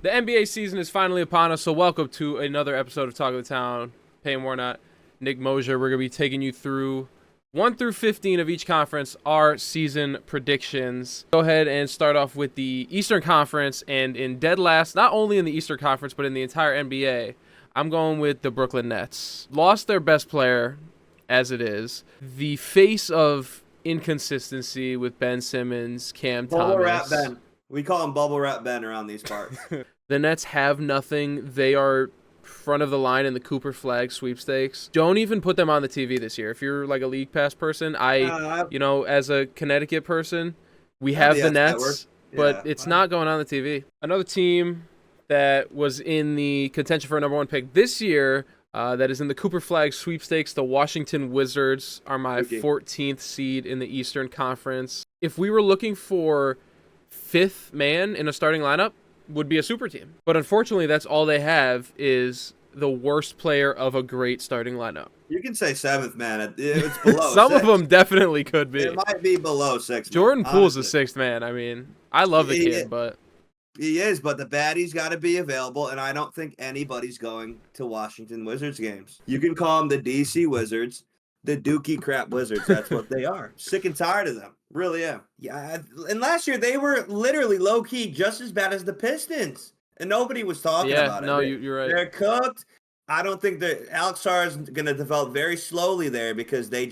The NBA season is finally upon us, so welcome to another episode of Talk of the Town. Payne Warnott, Nick Mosier. We're going to be taking you through 1 through 15 of each conference, our season predictions. Go ahead and start off with the Eastern Conference, and in dead last, not only in the Eastern Conference, but in the entire NBA, I'm going with the Brooklyn Nets. Lost their best player, as it is. The face of inconsistency with Ben Simmons, Cam Bubble wrap Thomas. Ben. We call him Bubble Wrap Ben around these parts. The Nets have nothing. They are front of the line in the Cooper Flag sweepstakes. Don't even put them on the TV this year. If you're like a league pass person, as a Connecticut person, we have the Nets, but it's not going on the TV. Another team that was in the contention for a number one pick this year, that is in the Cooper Flag sweepstakes, the Washington Wizards are my 14th seed in the Eastern Conference. If we were looking for fifth man in a starting lineup, would be a super team. But unfortunately, that's all they have is the worst player of a great starting lineup. You can say seventh man. It's below Some six. of them definitely could be. It might be below six. Jordan man, Poole's a honestly. sixth man. I mean, I love the kid, but He is, but the baddie's got to be available, and I don't think anybody's going to Washington Wizards games. You can call them the DC Wizards, the Dookie crap Wizards. That's what they are. Sick and tired of them. Really am. Yeah, and last year they were literally low-key just as bad as the Pistons, and nobody was talking about it. No, you're right. They're cooked. I don't think that Alex Sarr is going to develop very slowly there because they're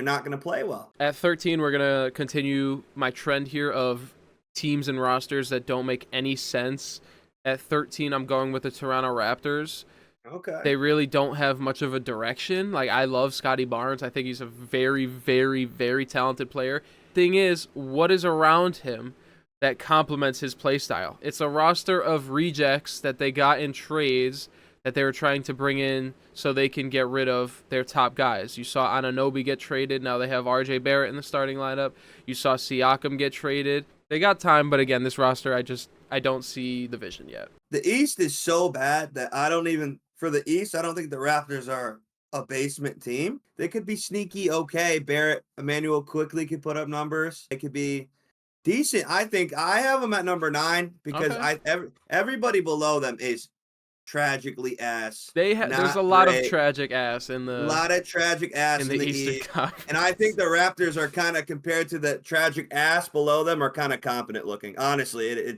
not going to play well. At 13, we're going to continue my trend here of teams and rosters that don't make any sense. At 13, I'm going with the Toronto Raptors. Okay. They really don't have much of a direction. Like, I love Scotty Barnes. I think he's a very, very, very talented player. Thing is, what is around him that complements his play style? It's a roster of rejects that they got in trades that they were trying to bring in so they can get rid of their top guys. You saw Anunoby get traded. Now they have RJ Barrett in the starting lineup. You saw Siakam get traded. They got time, but again, this roster, I don't see the vision yet. The East is so bad that for the East, I don't think the Raptors are a basement team. They could be sneaky okay. Barrett, Emmanuel quickly could put up numbers. They could be decent. I think I have them at number 9 because everybody below them is tragically ass. There's a lot of tragic ass in the Eastern Conference. And I think the Raptors are kind of, compared to the tragic ass below them, are kind of competent looking. Honestly,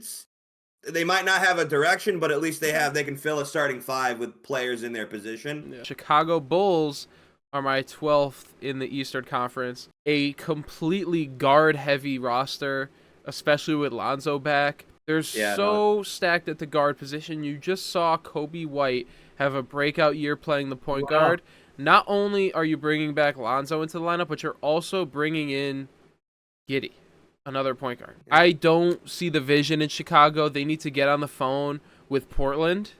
they might not have a direction, but at least they can fill a starting 5 with players in their position. Yeah. Chicago Bulls are my 12th in the Eastern Conference. A completely guard-heavy roster, especially with Lonzo back. They're stacked at the guard position. You just saw Kobe White have a breakout year playing the point guard. Not only are you bringing back Lonzo into the lineup, but you're also bringing in Giddey, another point guard. Yeah. I don't see the vision in Chicago. They need to get on the phone with Portland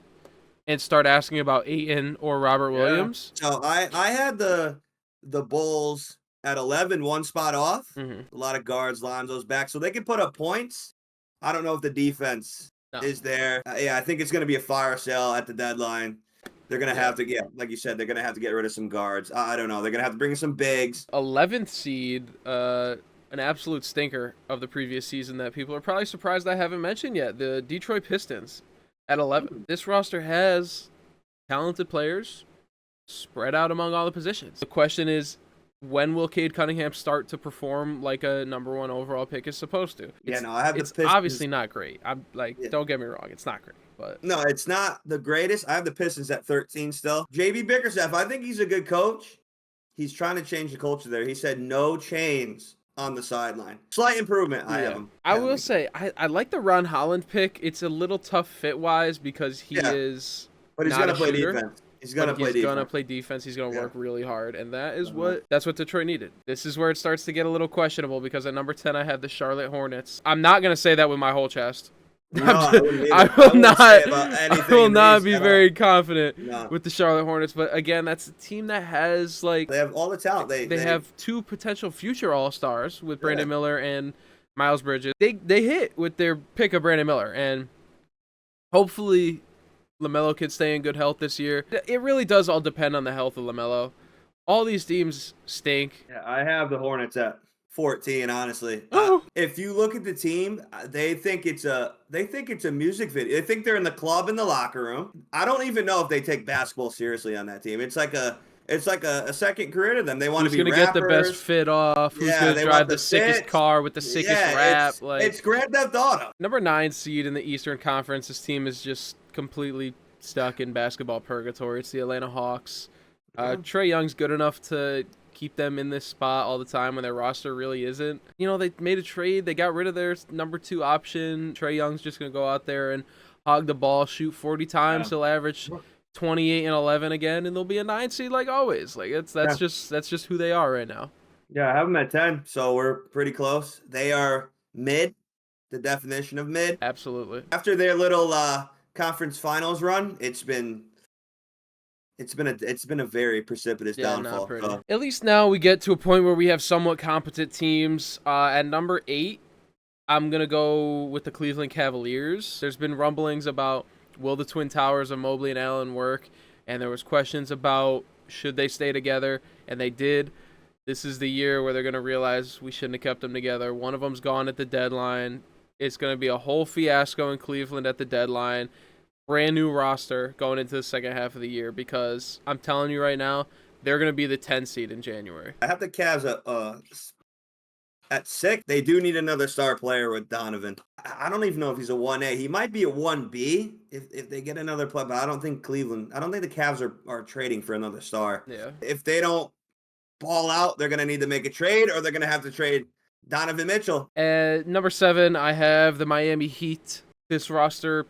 and start asking about Ayton or Robert Williams. So I had the Bulls at 11, one spot off. Mm-hmm. A lot of guards, Lonzo's back, so they can put up points. I don't know if the defense is there. I think it's going to be a fire sale at the deadline. They're going to have to like you said, they're going to have to get rid of some guards. I don't know. They're going to have to bring in some bigs. 11th seed, an absolute stinker of the previous season that people are probably surprised I haven't mentioned yet. The Detroit Pistons at 11. This roster has talented players spread out among all the positions. The question is, when will Cade Cunningham start to perform like a number 1 overall pick is supposed to? I have the Pistons. Obviously not great. Don't get me wrong, it's not great. But no, it's not the greatest. I have the Pistons at 13 still. JB Bickerstaff, I think he's a good coach. He's trying to change the culture there. He said no chains on the sideline. Slight improvement. I have him. I will say, I like the Ron Holland pick. It's a little tough fit-wise because he is but he's going to play defense. He's going to play defense. He's going to work really hard, and that's what Detroit needed. This is where it starts to get a little questionable because at number 10 I have the Charlotte Hornets. I'm not going to say that with my whole chest. No, I will not be very confident with the Charlotte Hornets, but again, that's a team that has they have all the talent. They have 2 potential future All-Stars with Brandon Miller and Miles Bridges. They hit with their pick of Brandon Miller, and hopefully LaMelo can stay in good health this year. It really does all depend on the health of LaMelo. All these teams stink. Yeah, I have the Hornets at 14, honestly. If you look at the team, they think it's a music video. They think they're in the club in the locker room. I don't even know if they take basketball seriously on that team. It's like a second career to them. They want to be Who's gonna rappers. get the best fit off? Who's gonna drive the sickest car with the sickest rap? It's Grand Theft Auto. Number 9 seed in the Eastern Conference. This team is just completely stuck in basketball purgatory. It's the Atlanta Hawks. Trae Young's good enough to keep them in this spot all the time when their roster really isn't. You know, they made a trade. They got rid of their number 2 option. Trae Young's just going to go out there and hog the ball, shoot 40 times. He'll average 28 and 11 again, and they'll be a 9 seed like always. Like that's just who they are right now. Yeah, I have them at 10, so we're pretty close. They are mid, the definition of mid. Absolutely. After their little conference finals run, it's been a very precipitous downfall. So. At least now we get to a point where we have somewhat competent teams. At number 8, I'm going to go with the Cleveland Cavaliers. There's been rumblings about will the Twin Towers of Mobley and Allen work, and there was questions about should they stay together, and they did. This is the year where they're going to realize we shouldn't have kept them together. One of them's gone at the deadline. It's going to be a whole fiasco in Cleveland at the deadline. Brand new roster going into the second half of the year, because I'm telling you right now, they're going to be the 10 seed in January. I have the Cavs at 6. They do need another star player with Donovan. I don't even know if he's a 1A. He might be a 1B if they get another player, but I don't think the Cavs are trading for another star. Yeah. If they don't ball out, they're going to need to make a trade, or they're going to have to trade Donovan Mitchell. At number 7, I have the Miami Heat. This roster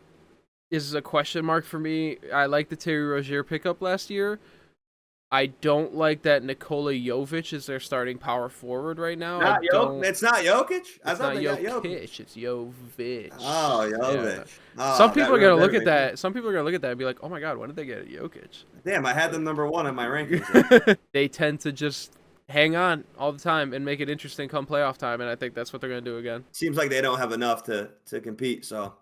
is a question mark for me. I like the Terry Rozier pickup last year. I don't like that Nikola Jovic is their starting power forward right now. It's not Jokic? I thought they got Jokic. It's Jovic. Oh, Jovic. Yeah. Oh, some people are going to look at that. Some people are going to look at that and be like, oh my God, when did they get Jokic? Damn, I had them number 1 in my rankings. They tend to just hang on all the time and make it interesting come playoff time, and I think that's what they're going to do again. Seems like they don't have enough to compete, so...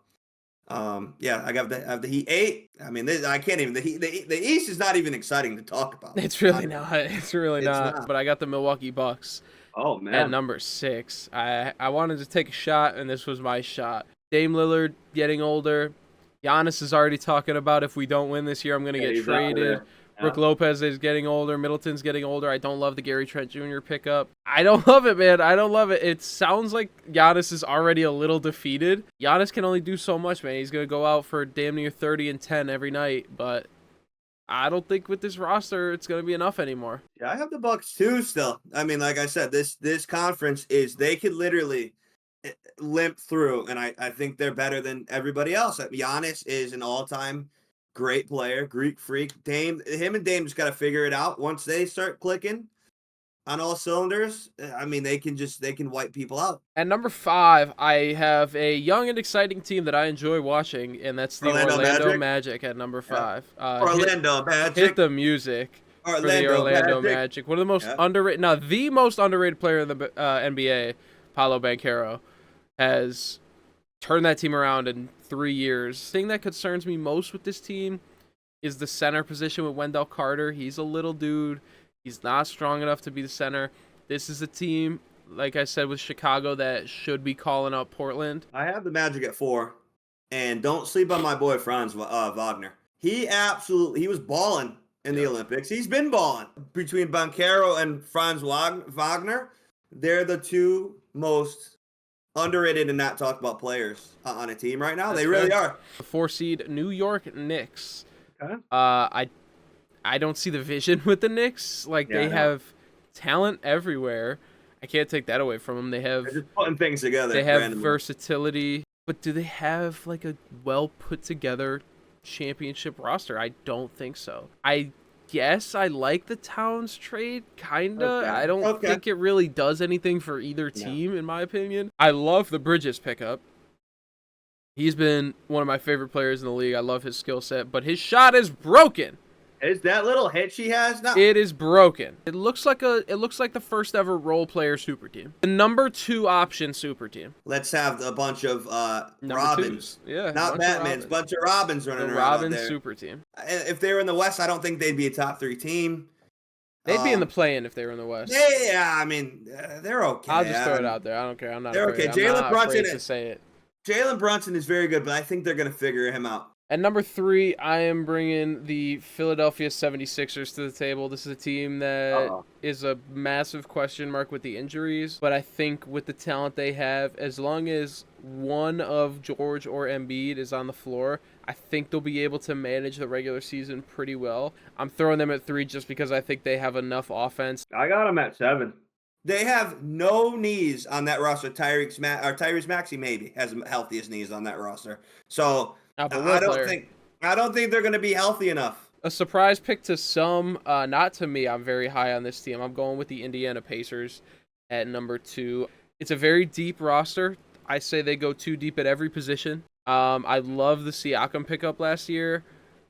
yeah, I have the Heat 8. I mean, I can't even. The East is not even exciting to talk about. It's really not. It's really not. But I got the Milwaukee Bucks. Oh man. At number 6. I wanted to take a shot, and this was my shot. Dame Lillard getting older. Giannis is already talking about if we don't win this year, I'm gonna get traded. Brook Lopez is getting older. Middleton's getting older. I don't love the Gary Trent Jr. pickup. I don't love it, man. I don't love it. It sounds like Giannis is already a little defeated. Giannis can only do so much, man. He's going to go out for damn near 30 and 10 every night, but I don't think with this roster it's going to be enough anymore. Yeah, I have the Bucks too still. I mean, like I said, this conference they could literally limp through, and I think they're better than everybody else. Giannis is an all-time great player, Greek freak. Him and Dame just got to figure it out. Once they start clicking on all cylinders, I mean, they can wipe people out. At number 5, I have a young and exciting team that I enjoy watching, and that's the Orlando Magic at number 5. Orlando Magic. Hit the music for the Orlando Magic. One of the most underrated, the most underrated player in the NBA, Paolo Banchero, has turned that team around in 3 years. The thing that concerns me most with this team is the center position with Wendell Carter. He's a little dude. He's not strong enough to be the center. This is a team, like I said, with Chicago that should be calling out Portland. I have the Magic at 4, and don't sleep on my boy Franz Wagner. He was balling in the Olympics. He's been balling. Between Banchero and Franz Wagner, they're the 2 most underrated and not talked about players on a team right now. They really are. The 4 seed New York Knicks. Okay. I don't see the vision with the Knicks. They have talent everywhere. I can't take that away from them. They're just putting things together. They have versatility, but do they have like a well put together championship roster? I don't think so. I guess I like the Towns trade, kinda. Okay. I don't think it really does anything for either team, in my opinion. I love the Bridges pickup. He's been one of my favorite players in the league. I love his skill set, but his shot is broken. Is that little hitch he has now? It is broken. It looks like the first ever role player super team. The number 2 option super team. Let's have a bunch of Robins. Yeah. Not Batmans, bunch of Robins running around. The Robin super team. If they were in the West, I don't think they'd be a top 3 team. They'd be in the play-in if they were in the West. Yeah, I mean, they're okay. I'll just throw it out there. I don't care. I'm not They're afraid. okay. I'm not afraid to say it. Jalen Brunson is very good, but I think they're going to figure him out. At number 3, I am bringing the Philadelphia 76ers to the table. This is a team that is a massive question mark with the injuries, but I think with the talent they have, as long as one of George or Embiid is on the floor, I think they'll be able to manage the regular season pretty well. I'm throwing them at 3 just because I think they have enough offense. I got them at 7. They have no knees on that roster. Tyrese Maxey maybe has the healthiest knees on that roster. So I don't think they're going to be healthy enough. A surprise pick to some, not to me. I'm very high on this team. I'm going with the Indiana Pacers at number 2. It's a very deep roster. I say they go too deep at every position. I love the Siakam pickup last year.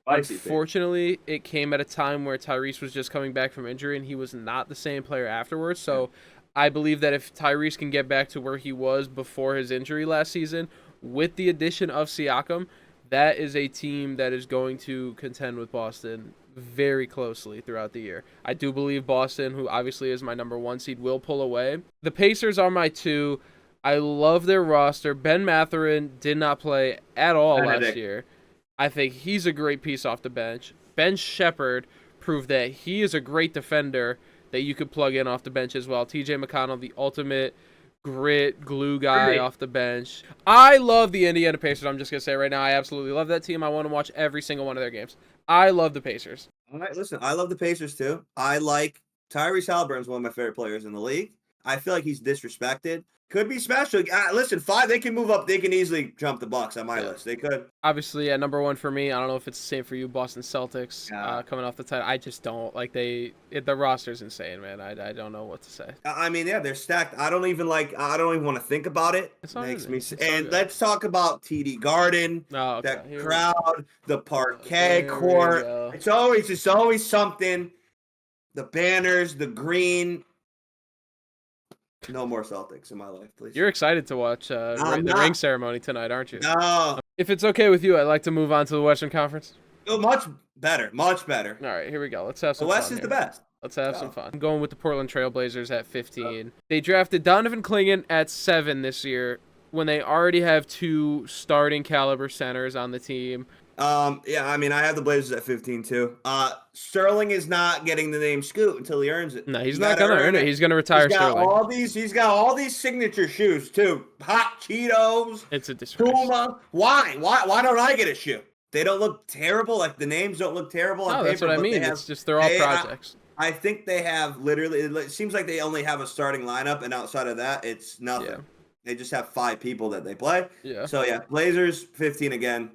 Unfortunately, it came at a time where Tyrese was just coming back from injury and he was not the same player afterwards. So I believe that if Tyrese can get back to where he was before his injury last season, with the addition of Siakam, that is a team that is going to contend with Boston very closely throughout the year. I do believe Boston, who obviously is my number 1 seed, will pull away. The Pacers are my 2. I love their roster. Ben Mathurin did not play at all last year. I think he's a great piece off the bench. Ben Shepherd proved that he is a great defender that you could plug in off the bench as well. TJ McConnell, the ultimate grit glue guy off the bench. I love the Indiana Pacers. I'm just going to say right now, I absolutely love that team. I want to watch every single one of their games. I love the Pacers. All right, listen, I love the Pacers too. I like Tyrese Halliburton's one of my favorite players in the league. I feel like he's disrespected. Could be special. Listen, 5, they can move up. They can easily jump the Bucks on my list. They could. Obviously, at number 1 for me, I don't know if it's the same for you, Boston Celtics, coming off the title. I just don't. Like, the roster's insane, man. I don't know what to say. I mean, yeah, they're stacked. I don't even want to think about it. It makes me sick. And let's talk about TD Garden, that crowd, the parquet court. It's always something. The banners, the green. No more Celtics in my life, please. You're excited to watch the ring ceremony tonight, aren't you? No. If it's okay with you, I'd like to move on to the Western Conference. Oh, much better. Much better. All right, here we go. Let's have some fun. The West is the best. Let's have some fun. I'm going with the Portland Trailblazers at 15. They drafted Donovan Clingan at 7 this year when they already have 2 starting caliber centers on the team. Yeah, I mean, I have the Blazers at 15 too. Sterling is not getting the name Scoot until he earns it. No, he's not gonna earn it. He's gonna retire Sterling. He's got all these signature shoes too. Hot Cheetos. It's a disgrace. Puma. Why don't I get a shoe? They don't look terrible. Like the names don't look terrible on paper. That's what I mean. It's just they're all projects. I think they have literally. It seems like they only have a starting lineup, and outside of that, it's nothing. Yeah. They just have 5 people that they play. Yeah. So yeah, Blazers 15 again.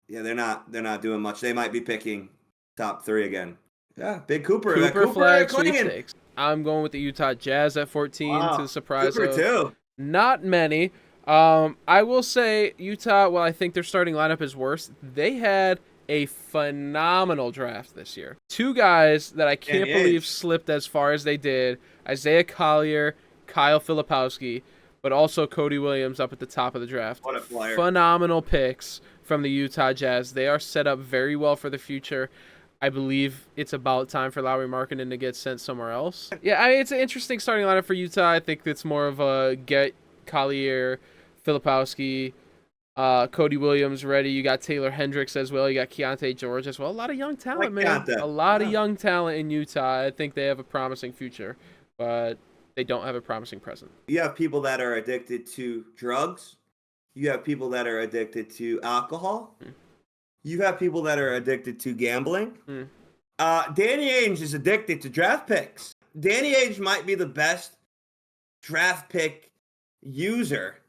Yeah, they're not doing much. They might be picking top 3 again. Yeah, big Cooper. Cooper flag sweepstakes. I'm going with the Utah Jazz at 14 to the surprise Cooper of too. Not many. I will say Utah, while I think their starting lineup is worse, they had a phenomenal draft this year. 2 guys that I can't believe slipped as far as they did. Isaiah Collier, Kyle Filipowski, but also Cody Williams up at the top of the draft. What a player. Phenomenal picks from the Utah Jazz. They are set up very well for the future. I believe it's about time for Lauri Markkanen to get sent somewhere else. Yeah, it's an interesting starting lineup for Utah. I think it's more of a get Collier, Filipowski, Cody Williams ready. You got Taylor Hendricks as well. You got Keontae George as well. A lot of young talent, man. A lot of young talent in Utah. I think they have a promising future, but they don't have a promising present. You have people that are addicted to drugs. You have people that are addicted to alcohol. You have people that are addicted to gambling. Danny Ainge is addicted to draft picks. Danny Ainge might be the best draft pick user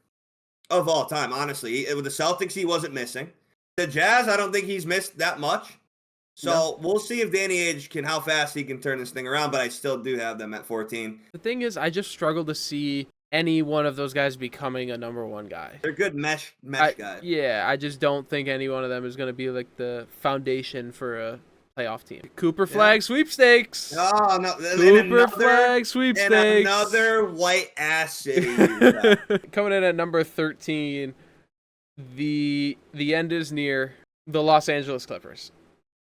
of all time, honestly. With the Celtics, he wasn't missing. The Jazz, I don't think he's missed that much. So we'll see if Danny Ainge how fast he can turn this thing around, but I still do have them at 14. The thing is, I just struggle to see any one of those guys becoming a number 1 guy. They're good mesh guys. Yeah, I just don't think any one of them is going to be like the foundation for a playoff team. Cooper flag sweepstakes. Oh, no. Cooper flag sweepstakes. And another white ass city. Coming in at number 13, the end is near. The Los Angeles Clippers.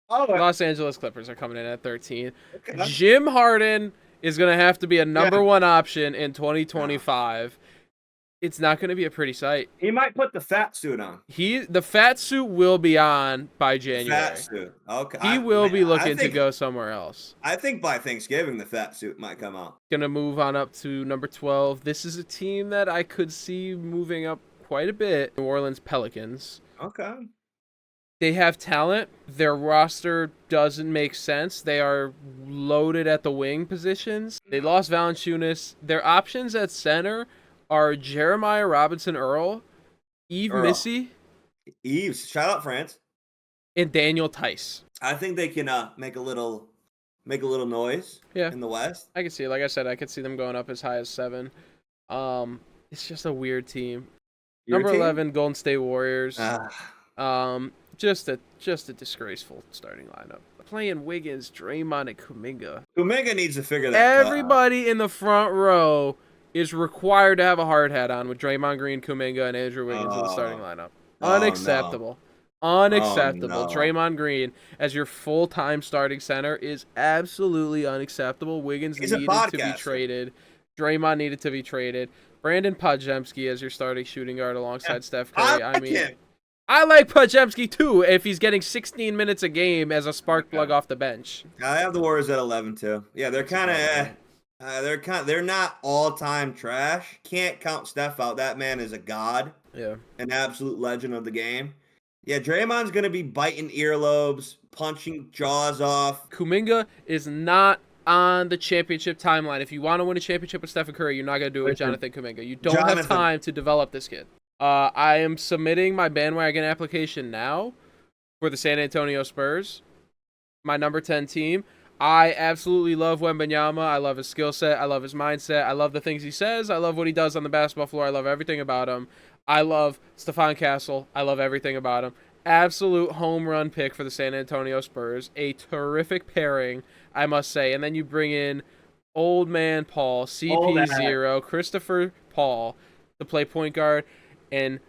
Oh, Los Angeles Clippers are coming in at 13. okay. Jim Harden is going to have to be a number one option in 2025. It's not going to be a pretty sight. He might put the fat suit on. The fat suit will be on by January. Fat suit. Okay. He will be looking to go somewhere else. I think by Thanksgiving the fat suit might come out. Gonna move on up to number 12. This is a team that I could see moving up quite a bit. New Orleans Pelicans. Okay. They have talent. Their roster doesn't make sense. They are loaded at the wing positions. They lost Valanciunas. Their options at center are Jeremiah Robinson Earl, Yves Missi, shout out France, and Daniel Tice. I think they can make a little noise. In the West. I can see it. Like I said, I could see them going up as high as 7. It's just a weird team. Number 11, Golden State Warriors. Just a disgraceful starting lineup. Playing Wiggins, Draymond, and Kuminga. Kuminga needs to figure that out. Everybody in the front row is required to have a hard hat on with Draymond Green, Kuminga, and Andrew Wiggins in the starting lineup. Unacceptable. Unacceptable. Draymond Green as your full-time starting center is absolutely unacceptable. Wiggins needed to be traded. Draymond needed to be traded. Brandon Podziemski as your starting shooting guard alongside Steph Curry. I like Podziemski too if he's getting 16 minutes a game as a spark plug off the bench. I have the Warriors at 11 too. Yeah, they're kind of they're not all-time trash. Can't count Steph out. That man is a god. Yeah. An absolute legend of the game. Yeah, Draymond's going to be biting earlobes, punching jaws off. Kuminga is not on the championship timeline. If you want to win a championship with Stephen Curry, you're not going to do it with Jonathan Kuminga. You don't have time to develop this kid. I am submitting my bandwagon application now for the San Antonio Spurs, my number 10 team. I absolutely love Wembanyama. I love his skill set. I love his mindset. I love the things he says. I love what he does on the basketball floor. I love everything about him. I love Stephon Castle. I love everything about him. Absolute home run pick for the San Antonio Spurs. A terrific pairing, I must say. And then you bring in Old Man Paul, CP0, Christopher Paul to play point guard, and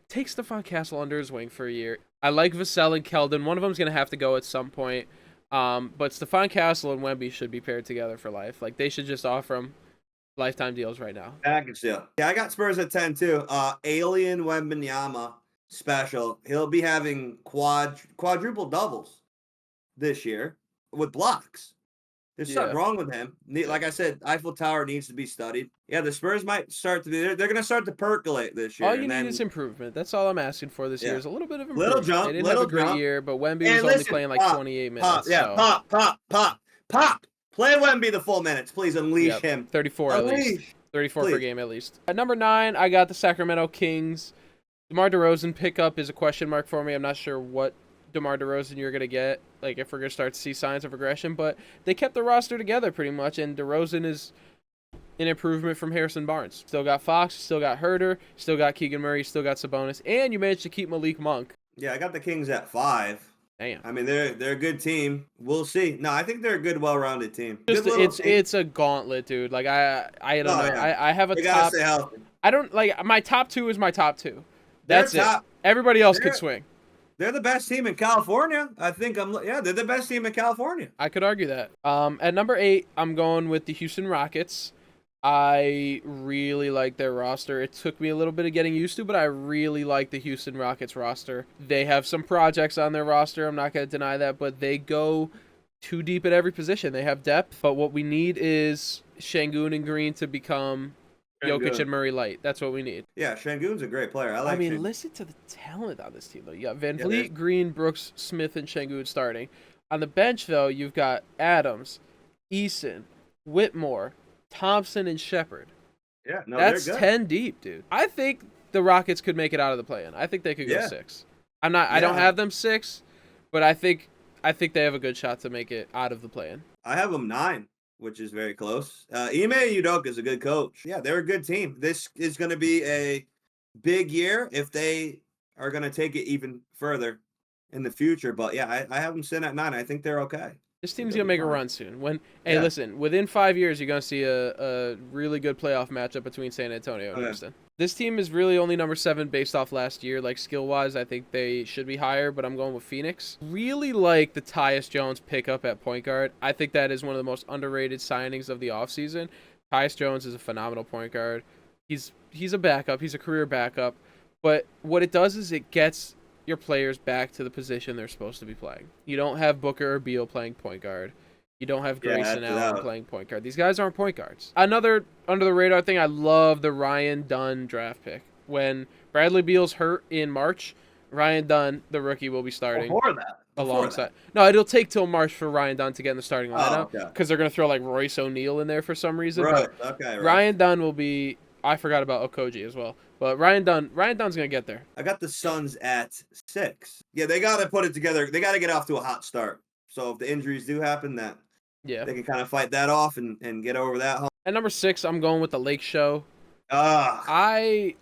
take Stephon Castle under his wing for a year. I like Vassell and Keldon. One of them's going to have to go at some point. But Stephon Castle and Wemby should be paired together for life. Like, they should just offer them lifetime deals right now. Package deal. Yeah, I got Spurs at 10 too. Alien Wembanyama special. He'll be having quadruple doubles this year with blocks. There's something wrong with him. Like I said, Eiffel Tower needs to be studied. Yeah, the Spurs might start to be. They're going to start to percolate this year. All you need is improvement. That's all I'm asking for this year is a little bit of improvement. Little jump. They didn't have a great year, but Wemby was only playing like 28 minutes. Pop. Play Wemby the full minutes. Please unleash him. 34 at least. 34 per game at least. At number 9, I got the Sacramento Kings. DeMar DeRozan pickup is a question mark for me. I'm not sure what DeMar DeRozan you're going to get, like if we're going to start to see signs of regression, but they kept the roster together pretty much, and DeRozan is an improvement from Harrison Barnes. Still got Fox, still got Herter, still got Keegan Murray, still got Sabonis, and you managed to keep Malik Monk. Yeah, I got the Kings at 5. Damn. I mean, they're a good team. We'll see. No, I think they're a good, well-rounded team. It's a gauntlet, dude. Like I don't know. Yeah. I have a they top. Gotta stay healthy. I don't like my top 2 is my top 2. That's it. Everybody else could swing. They're the best team in California. I think they're the best team in California. I could argue that. At number 8, I'm going with the Houston Rockets. I really like their roster. It took me a little bit of getting used to, but I really like the Houston Rockets roster. They have some projects on their roster. I'm not going to deny that, but they go too deep at every position. They have depth, but what we need is Şengün and Green to become Jokic and Murray light. That's what we need. Yeah, Şengün's a great player. I mean, listen to the talent on this team, though. You got Van Vliet, Green, Brooks, Smith, and Şengün starting. On the bench, though, you've got Adams, Eason, Whitmore, Thompson, and Shepherd. Yeah, no, that's they're good. 10 deep, dude. I think the Rockets could make it out of the play-in. I think they could go 6. I don't have them 6, but I think they have a good shot to make it out of the play-in. I have them 9. Which is very close. Ime Udoka is a good coach. Yeah, they're a good team. This is going to be a big year if they are going to take it even further in the future. But yeah, I have them sitting at 9. I think they're okay. This team's gonna make a run soon. Hey, listen, within 5 years, you're gonna see a really good playoff matchup between San Antonio and Houston. This team is really only number 7 based off last year. Like skill-wise, I think they should be higher, but I'm going with Phoenix. Really like the Tyus Jones pickup at point guard. I think that is one of the most underrated signings of the offseason. Tyus Jones is a phenomenal point guard. He's a backup. He's a career backup. But what it does is it gets your players back to the position they're supposed to be playing. You don't have Booker or Beal playing point guard. You don't have Grayson Allen playing point guard. These guys aren't point guards. Another under-the-radar thing, I love the Ryan Dunn draft pick. When Bradley Beal's hurt in March, Ryan Dunn, the rookie, will be starting. Alongside. No, it'll take till March for Ryan Dunn to get in the starting lineup because they're going to throw like Royce O'Neal in there for some reason. Right. But Ryan Dunn will be. I forgot about Okogie as well, but Ryan Dunn's going to get there. I got the Suns at 6. Yeah, they got to put it together. They got to get off to a hot start. So if the injuries do happen, they can kind of fight that off and get over that hump. At number 6, I'm going with the Lake Show. I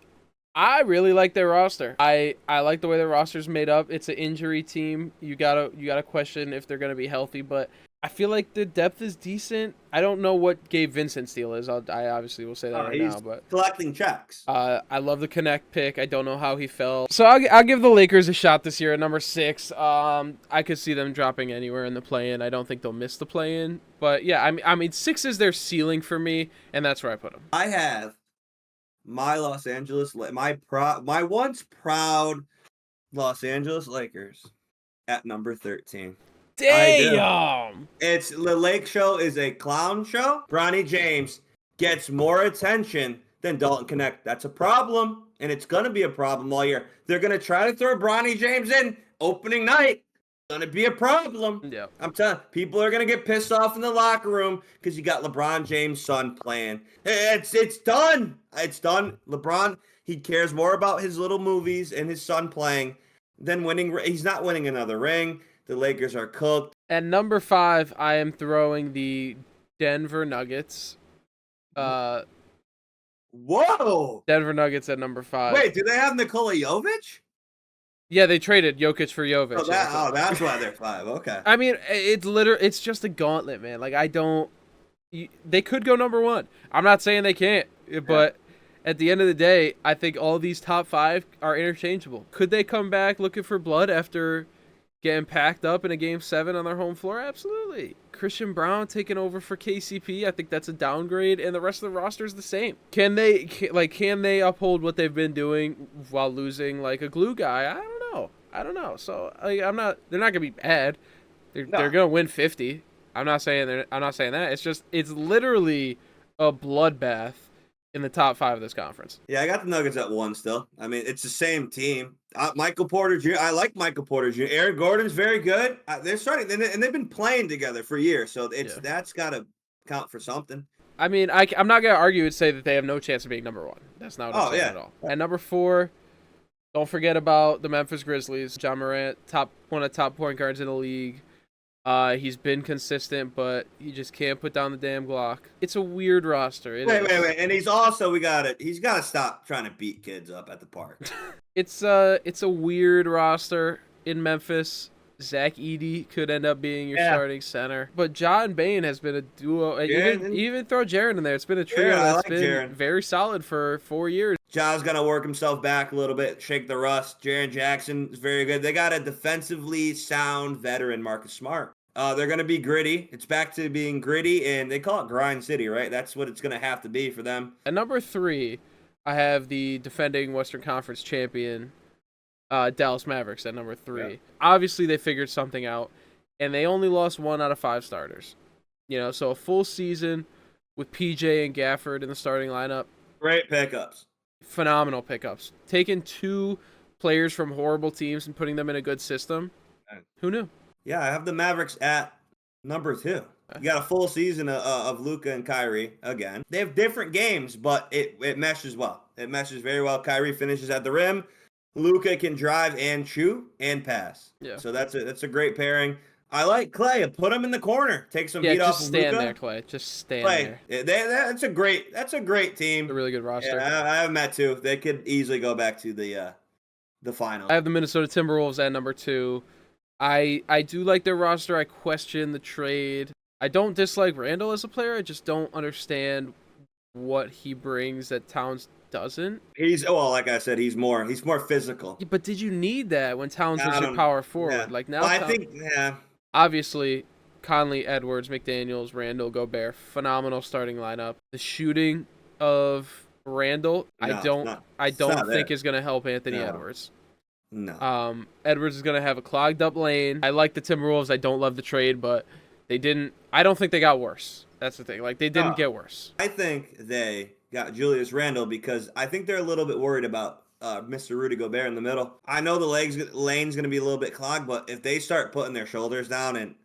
really like their roster. I like the way their roster's made up. It's an injury team. You gotta question if they're gonna be healthy, but I feel like the depth is decent. I don't know what Gabe Vincent's deal is. I obviously will say that right now, but collecting checks. I love the Connect pick. I don't know how he fell, so I'll give the Lakers a shot this year at number 6. I could see them dropping anywhere in the play-in. I don't think they'll miss the play-in, but yeah, I mean 6 is their ceiling for me, and that's where I put them. I have my my once proud Los Angeles Lakers at number 13. Damn! It's the Lake Show is a clown show. Bronny James gets more attention than Dalton Connect. That's a problem, and it's gonna be a problem all year. They're gonna try to throw Bronny James in opening night. Gonna be a problem. Yeah, I'm telling you, people are gonna get pissed off in the locker room because you got LeBron James' son playing. It's done. It's done. LeBron, he cares more about his little movies and his son playing than winning. He's not winning another ring. The Lakers are cooked. At number 5, I am throwing the Denver Nuggets. Whoa! Denver Nuggets at number 5. Wait, do they have Nikola Jovic? Yeah, they traded Jokic for Jovic. That's why they're 5. Okay. I mean, it's just a gauntlet, man. Like, they could go number 1. I'm not saying they can't, but at the end of the day, I think all these top 5 are interchangeable. Could they come back looking for blood after getting packed up in a Game 7 on their home floor? Absolutely. Christian Brown taking over for KCP, I think that's a downgrade, and the rest of the roster is the same. Can they uphold what they've been doing while losing like a glue guy? I don't know. So they're not gonna be bad. They're gonna win 50. I'm not saying that. It's literally a bloodbath in the top 5 of this conference. Yeah, I got the Nuggets at 1 still. I mean, it's the same team. Michael Porter Jr. I like Michael Porter Jr. Aaron Gordon's very good. They're starting, and they've been playing together for years, so that's got to count for something. I mean, I'm not gonna argue and say that they have no chance of being number 1. That's not what I'm saying at all. At number 4, don't forget about the Memphis Grizzlies. Ja Morant, one of the top point guards in the league. He's been consistent, but he just can't put down the damn Glock. It's a weird roster. Wait. And he's got to stop trying to beat kids up at the park. It's a weird roster in Memphis. Zach Edey could end up being your starting center. But Ja and Bane has been a duo. Even throw Jaren in there. It's been a trio that's been very solid for 4 years. Ja's got to work himself back a little bit, shake the rust. Jaren Jackson is very good. They got a defensively sound veteran, Marcus Smart. They're going to be gritty. It's back to being gritty, and they call it Grind City, right? That's what it's going to have to be for them. At number 3, I have the defending Western Conference champion, Dallas Mavericks at number 3. Yeah. Obviously, they figured something out, and they only lost 1 out of 5 starters. So a full season with PJ and Gafford in the starting lineup. Great pickups. Phenomenal pickups. Taking 2 players from horrible teams and putting them in a good system. Who knew? Yeah, I have the Mavericks at number 2. You got a full season of Luka and Kyrie again. They have different games, but it meshes well. It meshes very well. Kyrie finishes at the rim. Luka can drive and shoot and pass. Yeah. So that's a great pairing. I like Clay. Put him in the corner. Take some beat off of Luka. Just stand there, Clay. Just stand there. That's a great team. A really good roster. Yeah, I have them at 2. They could easily go back to the final. I have the Minnesota Timberwolves at number 2. I do like their roster. I question the trade. I don't dislike Randall as a player. I just don't understand what he brings that Towns doesn't. Well, like I said, he's more physical. Yeah, but did you need that when Towns was your power forward? Yeah. Like now, well, I think yeah. Obviously, Conley, Edwards, McDaniels, Randall, Gobert, phenomenal starting lineup. The shooting of Randall, I don't think is going to help Anthony Edwards. No. Edwards is going to have a clogged up lane. I like the Timberwolves. I don't love the trade, but they didn't. I don't think they got worse. That's the thing. Like they didn't get worse. I think they got Julius Randle because I think they're a little bit worried about Mr. Rudy Gobert in the middle. I know the lane's going to be a little bit clogged, but if they start putting their shoulders down, and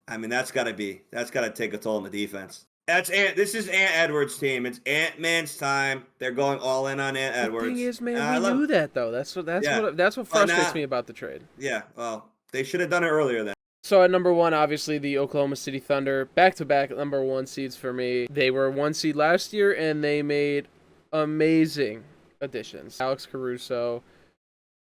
I mean that's got to take a toll on the defense. This is Ant Edwards' team. It's Ant-Man's time. They're going all in on Ant Edwards. The thing is, man, we knew that though. That's what frustrates me about the trade. Yeah, well, they should have done it earlier then. So at number 1, obviously the Oklahoma City Thunder, back-to-back number 1 seeds for me. They were 1 seed last year, and they made amazing additions. Alex Caruso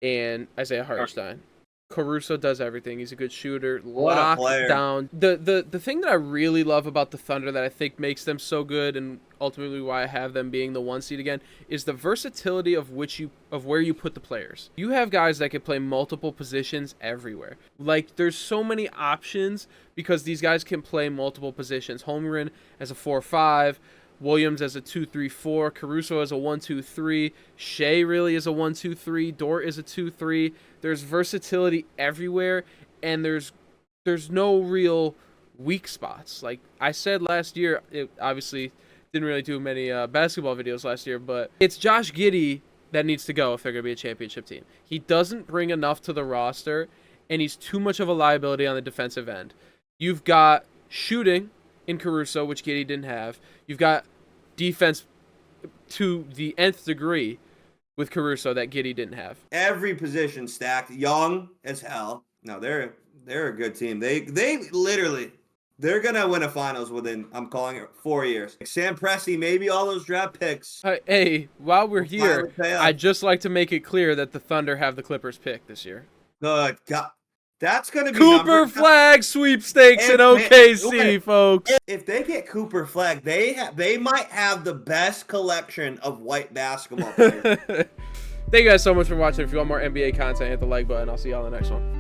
and Isaiah Hartenstein. Caruso does everything. He's a good shooter. Locked down. The thing that I really love about the Thunder that I think makes them so good and ultimately why I have them being the 1 seed again is the versatility of where you put the players. You have guys that can play multiple positions everywhere. Like there's so many options because these guys can play multiple positions. Holmgren as a 4-5, Williams as a 2-3-4, Caruso as a 1-2-3, Shea really is a 1-2-3, Dort is a 2-3. There's versatility everywhere, and there's no real weak spots. Like I said last year, it obviously didn't really do many basketball videos last year, but it's Josh Giddey that needs to go if they're going to be a championship team. He doesn't bring enough to the roster, and he's too much of a liability on the defensive end. You've got shooting in Caruso, which Giddey didn't have. You've got defense to the nth degree with Caruso that Giddey didn't have. Every position stacked, young as hell. No, they're a good team. They literally they're gonna win a finals within, I'm calling it, 4 years. Sam Presti, maybe all those draft picks. Hey, while we're here, I'd just like to make it clear that the Thunder have the Clippers pick this year. Good God. That's going to be Cooper Flag sweepstakes in OKC, folks. If they get Cooper Flag, they might have the best collection of white basketball players. Thank you guys so much for watching. If you want more NBA content, hit the like button. I'll see y'all in the next one.